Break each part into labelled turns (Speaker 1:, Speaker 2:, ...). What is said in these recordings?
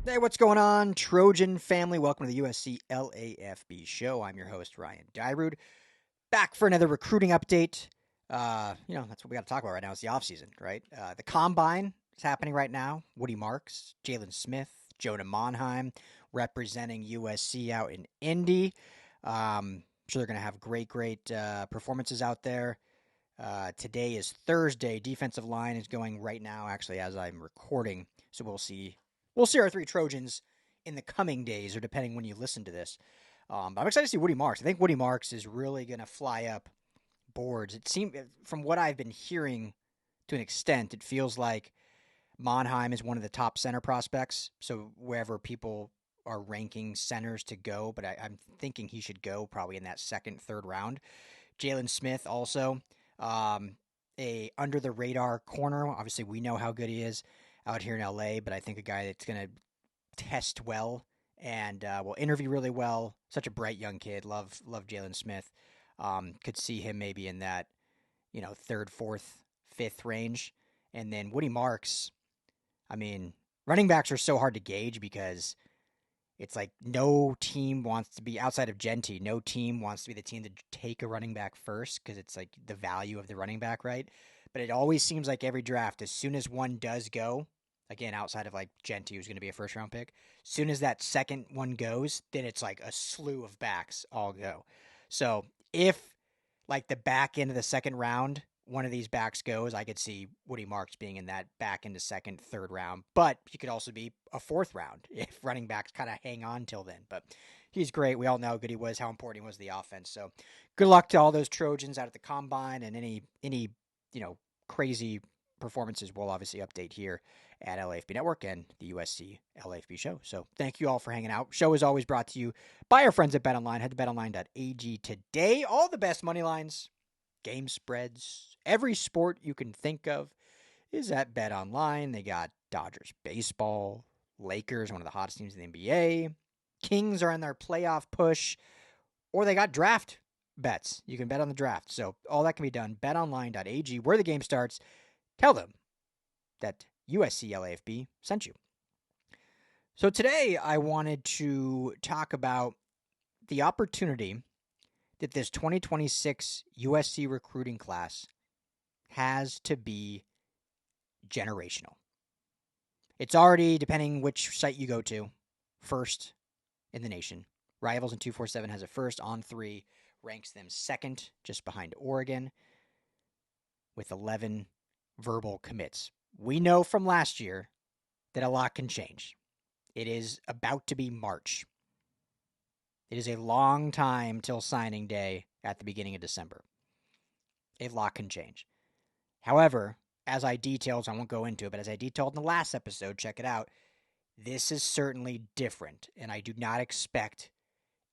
Speaker 1: Hey, what's going on, Trojan family? Welcome to the USC LAFB show. I'm your host, Ryan Dyrud, back for another recruiting update. That's what we got to talk about right now. It's the offseason, right? The combine is happening right now. Woody Marks, Jalen Smith, Jonah Monheim representing USC out in Indy. I'm sure they're going to have great performances out there. Today is Thursday. Defensive line is going right now, actually, as I'm recording. So we'll see. We'll see our three Trojans in the coming days, or depending when you listen to this. But I'm excited to see Woody Marks. I think Woody Marks is really going to fly up boards. It seems, from what I've been hearing, to an extent, it feels like Monheim is one of the top center prospects. So wherever people are ranking centers to go, but I'm thinking he should go probably in that second, third round. Jalen Smith also a under the radar corner. Obviously, we know how good he is out here in LA, but I think a guy that's going to test well and will interview really well. Such a bright young kid. Love Jalen Smith. Could see him maybe in that third, fourth, fifth range, and then Woody Marks. I mean, running backs are so hard to gauge because it's like no team wants to be outside of Genty. No team wants to be the team to take a running back first because it's like the value of the running back, right? But it always seems like every draft, as soon as one does go, again, outside of like Genty, who's going to be a first round pick, as soon as that second one goes, then it's like a slew of backs all go. So if like the back end of the second round, one of these backs goes, I could see Woody Marks being in that back into second, third round. But he could also be a fourth round if running backs kind of hang on till then. But he's great. We all know how good he was, how important he was to the offense. So good luck to all those Trojans out at the combine, and any crazy performances we'll obviously update here at LAFB Network and the USC LAFB show. So thank you all for hanging out. Show is always brought to you by our friends at BetOnline. Head to betonline.ag today. All the best money lines, game spreads, every sport you can think of is at BetOnline. They got Dodgers baseball, Lakers, one of the hottest teams in the NBA. Kings are on their playoff push, or they got draft bets. You can bet on the draft. So all that can be done. BetOnline.ag, where the game starts. Tell them that USC LAFB sent you. So today I wanted to talk about the opportunity that this 2026 USC recruiting class has to be generational. It's already, depending which site you go to, first in the nation. Rivals and 247 has a first on 3, ranks them second, just behind Oregon, with 11 verbal commits. We know from last year that a lot can change. It is about to be March. It is a long time till signing day at the beginning of December. A lot can change. However, as I detailed, so I won't go into it, but as I detailed in the last episode, check it out, this is certainly different, and I do not expect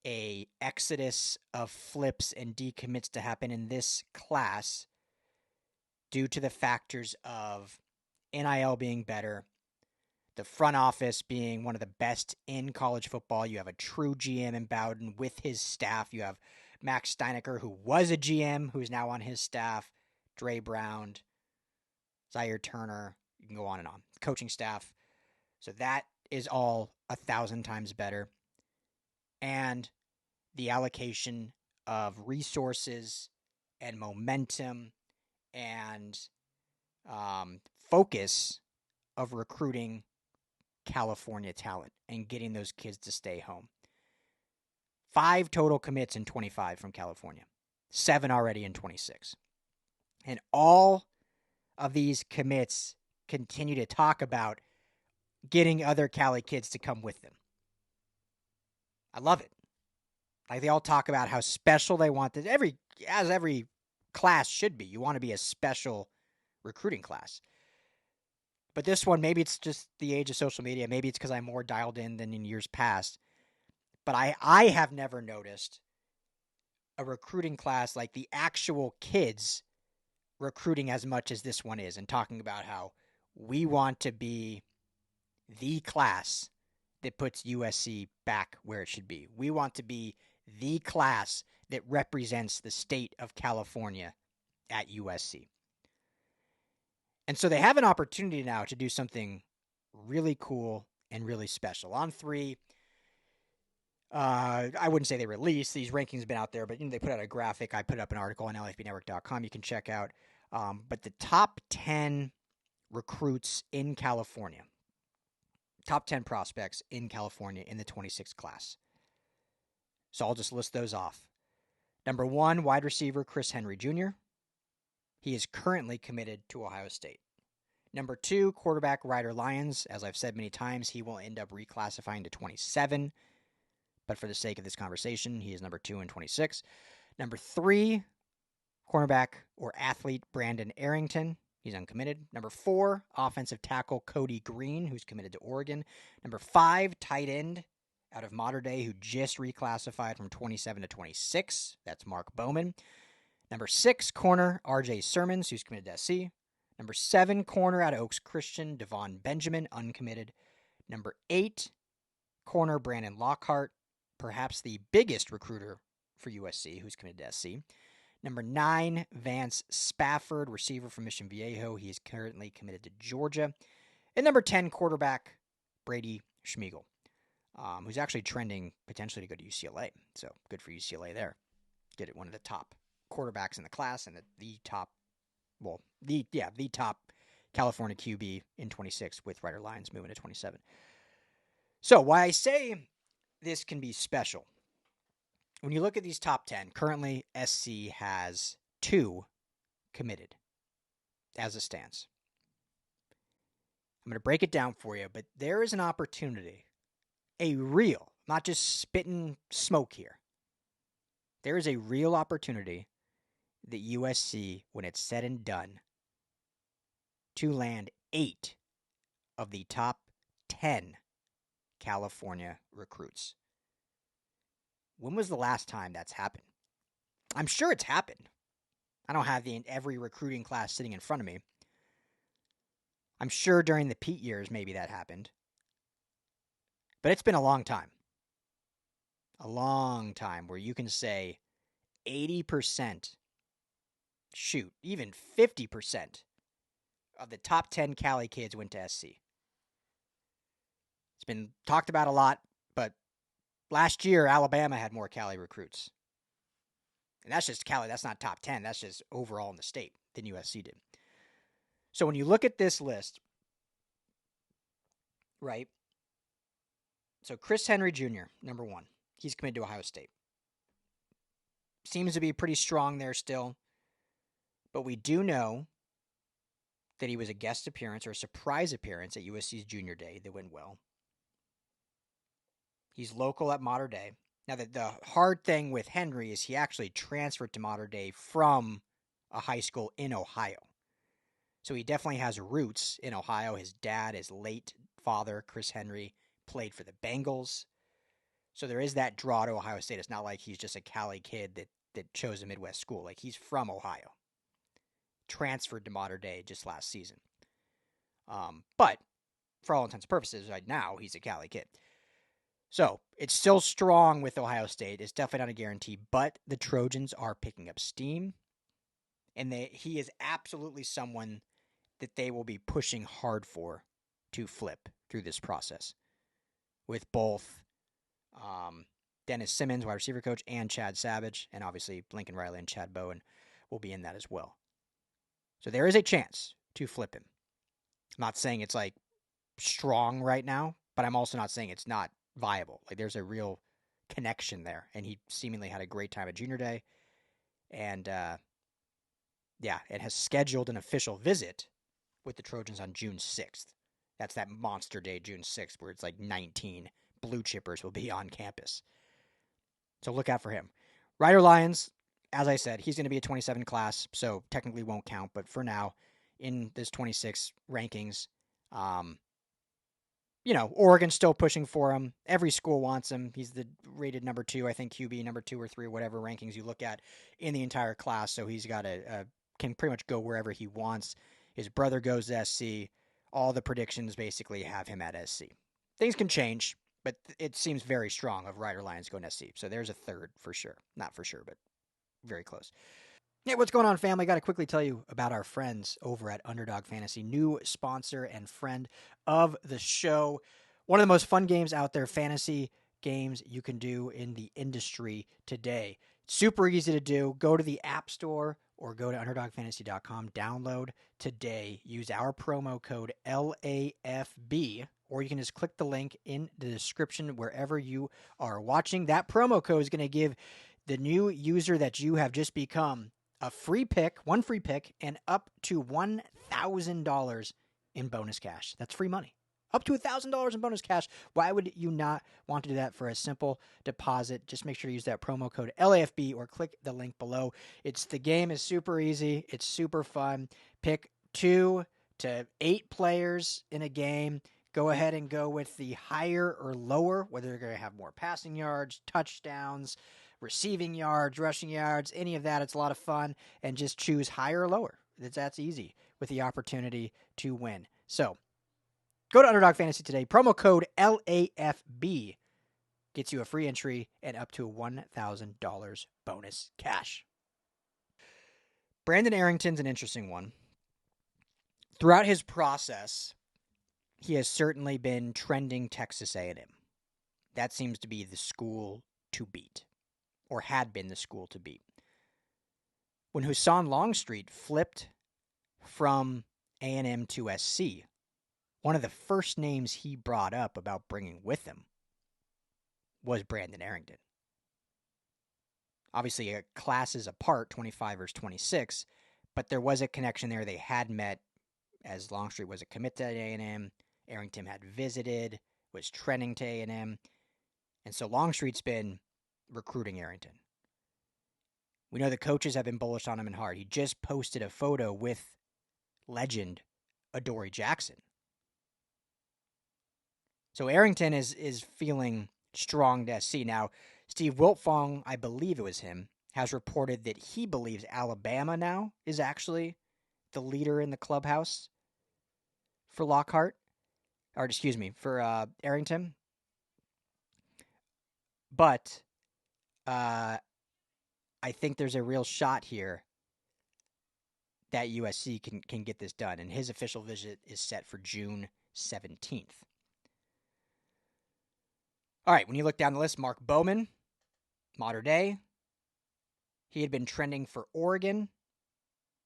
Speaker 1: a exodus of flips and decommits to happen in this class due to the factors of NIL being better, the front office being one of the best in college football. You have a true GM in Bowden with his staff. You have Max Steinecker, who was a GM, who's now on his staff, Dre Brown, Zaire Turner. You can go on and on. Coaching staff. So that is all 1,000 times better. And the allocation of resources and momentum and focus of recruiting California talent and getting those kids to stay home. 5 total commits in 25 from California, 7 already in 26. And all of these commits continue to talk about getting other Cali kids to come with them. I love it. Like, they all talk about how special they want this. As every class should be. You want to be a special recruiting class. But this one, maybe it's just the age of social media. Maybe it's because I'm more dialed in than in years past. But I have never noticed a recruiting class like the actual kids recruiting as much as this one is, and talking about how we want to be the class that puts USC back where it should be. We want to be the class that represents the state of California at USC. And so they have an opportunity now to do something really cool and really special. On 3, I wouldn't say they released. These rankings have been out there, but they put out a graphic. I put up an article on LAFBnetwork.com you can check out. But the top 10 recruits in California, top 10 prospects in California in the 26th class. So I'll just list those off. Number 1, wide receiver Chris Henry Jr. He is currently committed to Ohio State. Number 2, quarterback Ryder Lyons. As I've said many times, he will end up reclassifying to 27. But for the sake of this conversation, he is number 2 in 26. Number 3, cornerback or athlete Brandon Arrington. He's uncommitted. Number 4, offensive tackle Cody Green, who's committed to Oregon. Number 5, tight end out of Mater Dei, who just reclassified from 27 to 26. That's Mark Bowman. Number 6, corner RJ Sermons, who's committed to SC. Number 7, corner out of Oaks Christian, Devon Benjamin, uncommitted. Number 8, corner Brandon Lockhart, perhaps the biggest recruiter for USC, who's committed to SC. Number 9, Vance Spafford, receiver from Mission Viejo. He is currently committed to Georgia. And number 10, quarterback Brady Schmiegel, who's actually trending potentially to go to UCLA. So good for UCLA there. Get it, one of the top quarterbacks in the class and the top California QB in 26 with Ryder Lyons moving to 27. So why I say this can be special. When you look at these top 10, currently SC has 2 committed as it stands. I'm going to break it down for you, but there is an opportunity, a real, not just spitting smoke here. There is a real opportunity that USC, when it's said and done, to land 8 of the top 10 California recruits. When was the last time that's happened? I'm sure it's happened. I don't have every recruiting class sitting in front of me. I'm sure during the Pete years maybe that happened. But it's been a long time. A long time where you can say 80%, shoot, even 50% of the top 10 Cali kids went to SC. It's been talked about a lot, but last year Alabama had more Cali recruits. And that's just Cali. That's not top 10. That's just overall in the state than USC did. So when you look at this list, right? So Chris Henry Jr., number 1. He's committed to Ohio State. Seems to be pretty strong there still. But we do know that he was a guest appearance or a surprise appearance at USC's Junior Day that went well. He's local at Mater Dei. Now, the hard thing with Henry is he actually transferred to Mater Dei from a high school in Ohio. So he definitely has roots in Ohio. His dad, his late father, Chris Henry, played for the Bengals. So there is that draw to Ohio State. It's not like he's just a Cali kid that chose a Midwest school. Like, he's from Ohio. Transferred to Mater Dei just last season. But for all intents and purposes, right now, he's a Cali kid. So it's still strong with Ohio State. It's definitely not a guarantee, but the Trojans are picking up steam. And he is absolutely someone that they will be pushing hard for to flip through this process. With both Dennis Simmons, wide receiver coach, and Chad Savage, and obviously Lincoln Riley and Chad Bowen will be in that as well. So there is a chance to flip him. I'm not saying it's like strong right now, but I'm also not saying it's not viable. Like, there's a real connection there, and he seemingly had a great time at Junior Day, and it has scheduled an official visit with the Trojans on June 6th. That's that monster day, June 6th, where it's like 19 blue chippers will be on campus. So look out for him. Ryder Lyons, as I said, he's going to be a 27 class, so technically won't count, but for now, in this 26 rankings, Oregon's still pushing for him. Every school wants him. He's the rated number 2, I think QB number 2 or 3, whatever rankings you look at in the entire class. So he's got can pretty much go wherever he wants. His brother goes to SC. All the predictions basically have him at SC. Things can change, but it seems very strong of Ryder Lyons going to SC. So there's a third for sure. Not for sure, but very close. Hey, what's going on, family? Got to quickly tell you about our friends over at Underdog Fantasy, new sponsor and friend of the show. One of the most fun games out there, fantasy games you can do in the industry today. Super easy to do. Go to the App Store or go to underdogfantasy.com. Download today. Use our promo code LAFB, or you can just click the link in the description wherever you are watching. That promo code is going to give the new user that you have just become a free pick, one free pick, and up to $1,000 in bonus cash. That's free money. Up to $1,000 in bonus cash. Why would you not want to do that for a simple deposit? Just make sure to use that promo code LAFB or click the link below. The game is super easy. It's super fun. Pick 2 to 8 players in a game. Go ahead and go with the higher or lower, whether you're going to have more passing yards, touchdowns, receiving yards, rushing yards, any of that. It's a lot of fun. And just choose higher or lower. That's easy with the opportunity to win. So, go to Underdog Fantasy today. Promo code LAFB gets you a free entry and up to a $1,000 bonus cash. Brandon Arrington's an interesting one. Throughout his process, he has certainly been trending Texas A&M. That seems to be the school to beat, or had been the school to beat. When Hassan Longstreet flipped from A&M to SC, one of the first names he brought up about bringing with him was Brandon Arrington. Obviously, classes apart, 25 versus 26, but there was a connection there. They had met as Longstreet was a commit to A&M. Arrington had visited, was trending to A&M. And so Longstreet's been recruiting Arrington. We know the coaches have been bullish on him and hard. He just posted a photo with legend Adoree Jackson. So Arrington is feeling strong to SC. Now, Steve Wiltfong, I believe it was him, has reported that he believes Alabama now is actually the leader in the clubhouse for for Arrington. But I think there's a real shot here that USC can get this done, and his official visit is set for June 17th. All right, when you look down the list, Mark Bowman, Mater Dei. He had been trending for Oregon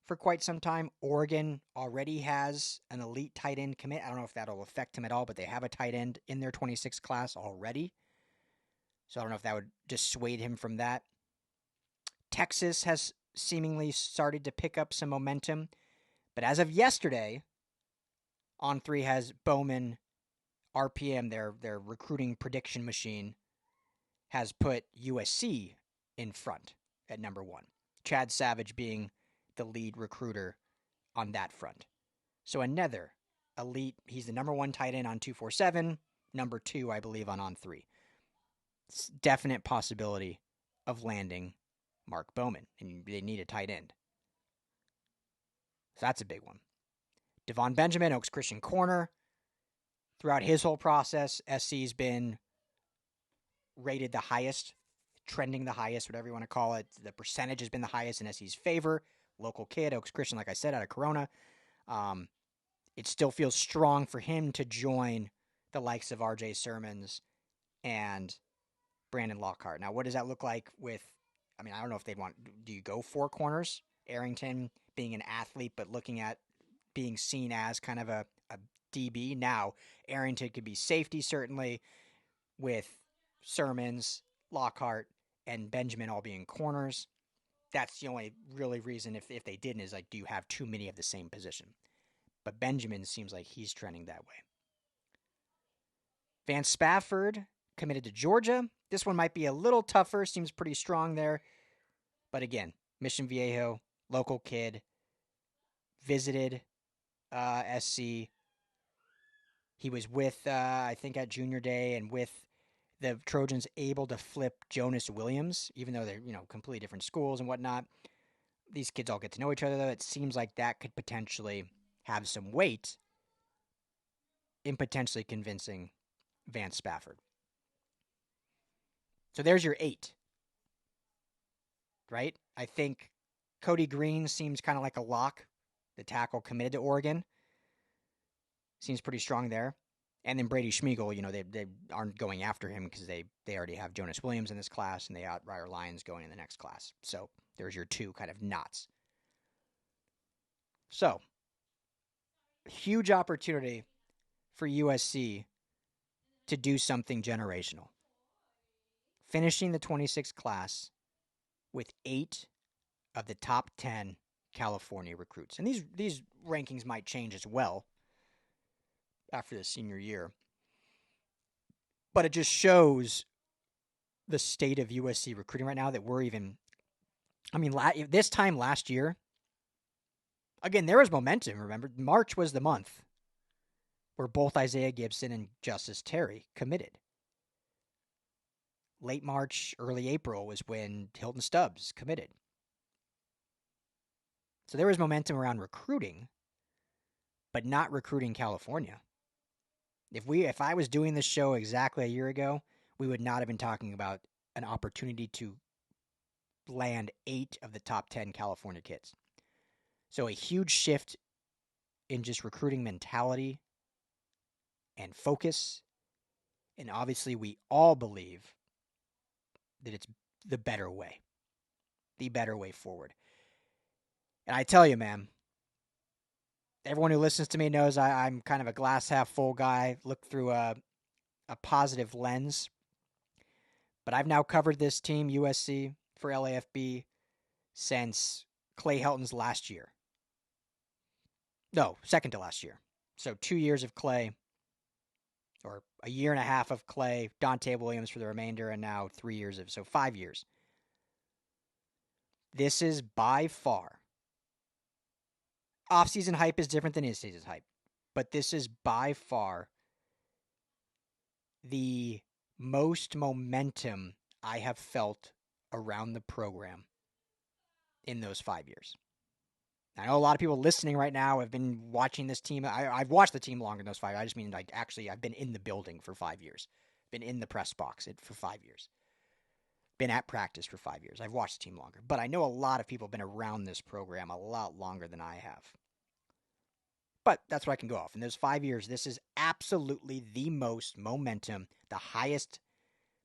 Speaker 1: for quite some time. Oregon already has an elite tight end commit. I don't know if that'll affect him at all, but they have a tight end in their 26 class already. So I don't know if that would dissuade him from that. Texas has seemingly started to pick up some momentum. But as of yesterday, On3 has Bowman RPM, their recruiting prediction machine, has put USC in front at number 1. Chad Savage being the lead recruiter on that front. So another elite, he's the number 1 tight end on 247, number 2, I believe, on On3. It's definite possibility of landing Mark Bowman, and they need a tight end. So that's a big one. Devon Benjamin, Oaks Christian corner. Throughout his whole process, SC's been rated the highest, trending the highest, whatever you want to call it. The percentage has been the highest in SC's favor. Local kid, Oaks Christian, like I said, out of Corona. It still feels strong for him to join the likes of RJ Sermons and Brandon Lockhart. Now, what does that look like with, I don't know if they'd want, do you go 4 corners? Arrington being an athlete, but looking at being seen as kind of a DB. Now, Arrington could be safety, certainly, with Sermons, Lockhart, and Benjamin all being corners. That's the only really reason if they didn't is like, do you have too many of the same position? But Benjamin seems like he's trending that way. Van Spafford committed to Georgia. This one might be a little tougher. Seems pretty strong there. But again, Mission Viejo, local kid, visited SC. He was with, I think, at Junior Day and with the Trojans able to flip Jonas Williams, even though they're, completely different schools and whatnot. These kids all get to know each other, though. It seems like that could potentially have some weight in potentially convincing Van Spafford. So there's your 8. Right? I think Cody Green seems kind of like a lock. The tackle committed to Oregon. Seems pretty strong there. And then Brady Schmeigel, they aren't going after him because they already have Jonas Williams in this class and they got Ryder Lyons going in the next class. So there's your two kind of knots. So, huge opportunity for USC to do something generational. Finishing the 26th class with 8 of the top 10 California recruits. And these rankings might change as well after the senior year. But it just shows the state of USC recruiting right now that we're even... this time last year, again, there was momentum, remember? March was the month where both Isaiah Gibson and Justice Terry committed. Late March, early April was when Hilton Stubbs committed. So there was momentum around recruiting, but not recruiting California. If I was doing this show exactly a year ago, we would not have been talking about an opportunity to land 8 of the top 10 California kids. So a huge shift in just recruiting mentality and focus. And obviously we all believe that it's the better way forward. And I tell you, man, everyone who listens to me knows I'm kind of a glass half full guy, look through a positive lens. But I've now covered this team, USC, for LAFB since Clay Helton's last year. No, second to last year. So 2 years of Clay, or a year and a half of Clay, Dante Williams for the remainder, and now 3 years so 5 years. This is by far... Off-season hype is different than in-season hype, but this is by far the most momentum I have felt around the program in those 5 years. I know a lot of people listening right now have been watching this team. I've watched the team longer than those 5. I just mean, I've been in the building for 5 years. Been in the press box for 5 years. Been at practice for 5 years. I've watched the team longer. But I know a lot of people have been around this program a lot longer than I have. But that's what I can go off. In those 5 years, this is absolutely the most momentum, the highest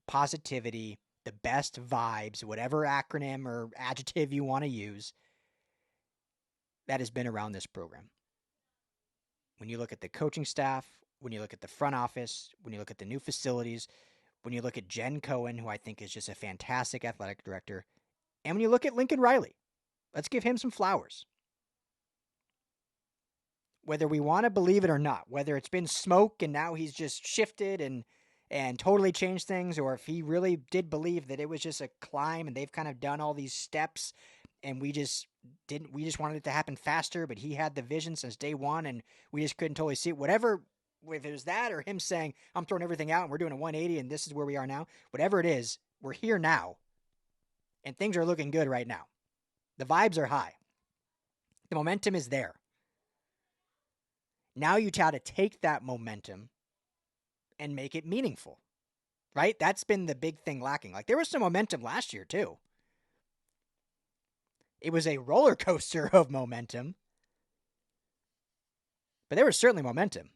Speaker 1: positivity, the best vibes, whatever acronym or adjective you want to use, that has been around this program. When you look at the coaching staff, when you look at the front office, when you look at the new facilities, when you look at Jen Cohen, who I think is just a fantastic athletic director, and when you look at Lincoln Riley, let's give him some flowers. Whether we want to believe it or not, whether it's been smoke and now he's just shifted and totally changed things, or if he really did believe that it was just a climb and they've kind of done all these steps and we just wanted it to happen faster, but he had the vision since day one and we just couldn't totally see it. Whatever, if it was that or him saying, I'm throwing everything out and we're doing a 180 and this is where we are now, whatever it is, we're here now and things are looking good right now. The vibes are high. The momentum is there. Now you try to take that momentum and make it meaningful, right? That's been the big thing lacking. Like, there was some momentum last year, too. It was a roller coaster of momentum, but there was certainly momentum.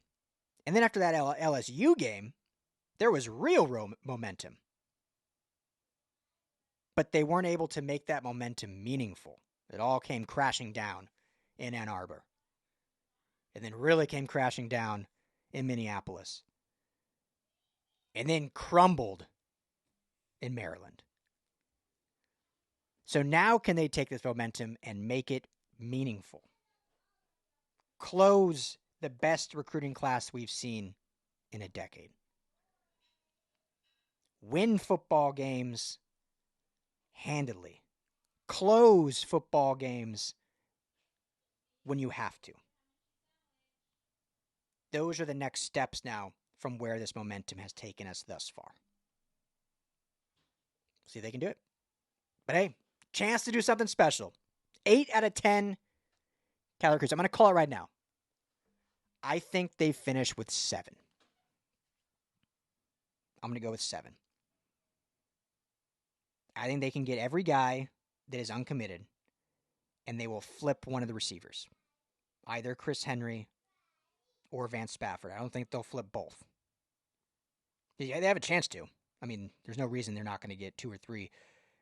Speaker 1: And then after that LSU game, there was real momentum. But they weren't able to make that momentum meaningful. It all came crashing down in Ann Arbor. And then really came crashing down in Minneapolis. And then crumbled in Maryland. So now can they take this momentum and make it meaningful? Close the best recruiting class we've seen in a decade. Win football games handedly. Close football games when you have to. Those are the next steps now from where this momentum has taken us thus far. See if they can do it. But hey, chance to do something special. 8 out of 10 Cal recruits. I'm going to call it right now. I think they finish with 7. I'm going to go with 7. I think they can get every guy that is uncommitted, and they will flip one of the receivers. Either Chris Henry or Vance Spafford. I don't think they'll flip both. Yeah, they have a chance to. I mean, there's no reason they're not going to get 2 or 3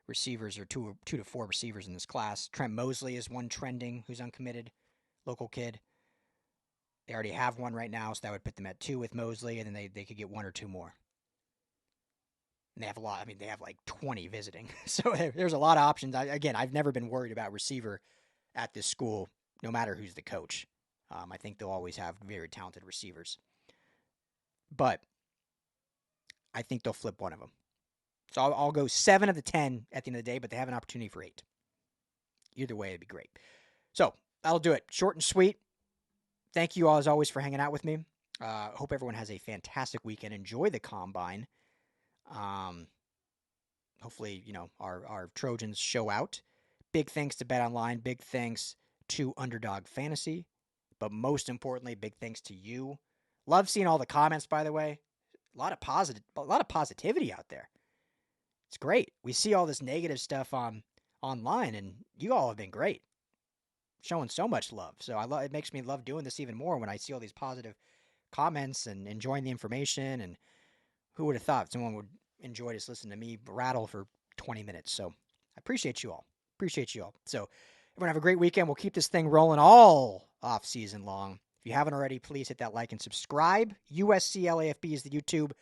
Speaker 1: receivers or two to 4 receivers in this class. Trent Mosley is one trending who's uncommitted, local kid. They already have one right now, so that would put them at 2 with Mosley, and then they could get 1 or 2 more. And they have a lot. I mean, they have like 20 visiting. So there's a lot of options. Again, I've never been worried about receiver at this school, no matter who's the coach. I think they'll always have very talented receivers. But I think they'll flip one of them. So I'll go 7 of the 10 at the end of the day, but they have an opportunity for 8. Either way, it'd be great. So that'll do it. Short and sweet. Thank you all, as always, for hanging out with me. Hope everyone has a fantastic weekend. Enjoy the combine. Hopefully, our Trojans show out. Big thanks to BetOnline. Big thanks to Underdog Fantasy. But most importantly, big thanks to you. Love seeing all the comments, by the way. A lot of positivity out there. It's great. We see all this negative stuff online, and you all have been great, showing so much love. So it makes me love doing this even more when I see all these positive comments and enjoying the information. And who would have thought someone would enjoy just listening to me rattle for 20 minutes? So I appreciate you all. So everyone have a great weekend. We'll keep this thing rolling all off season long. If you haven't already, please hit that like and subscribe. USC LAFB is the YouTube.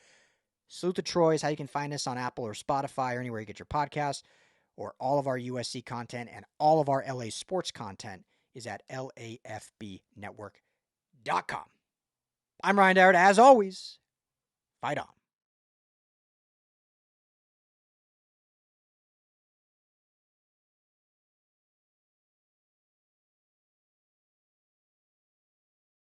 Speaker 1: Salute the Troys, how you can find us on Apple or Spotify or anywhere you get your podcasts, or all of our USC content and all of our LA sports content is at LAFBnetwork.com. I'm Ryan Dowd. As always, fight on.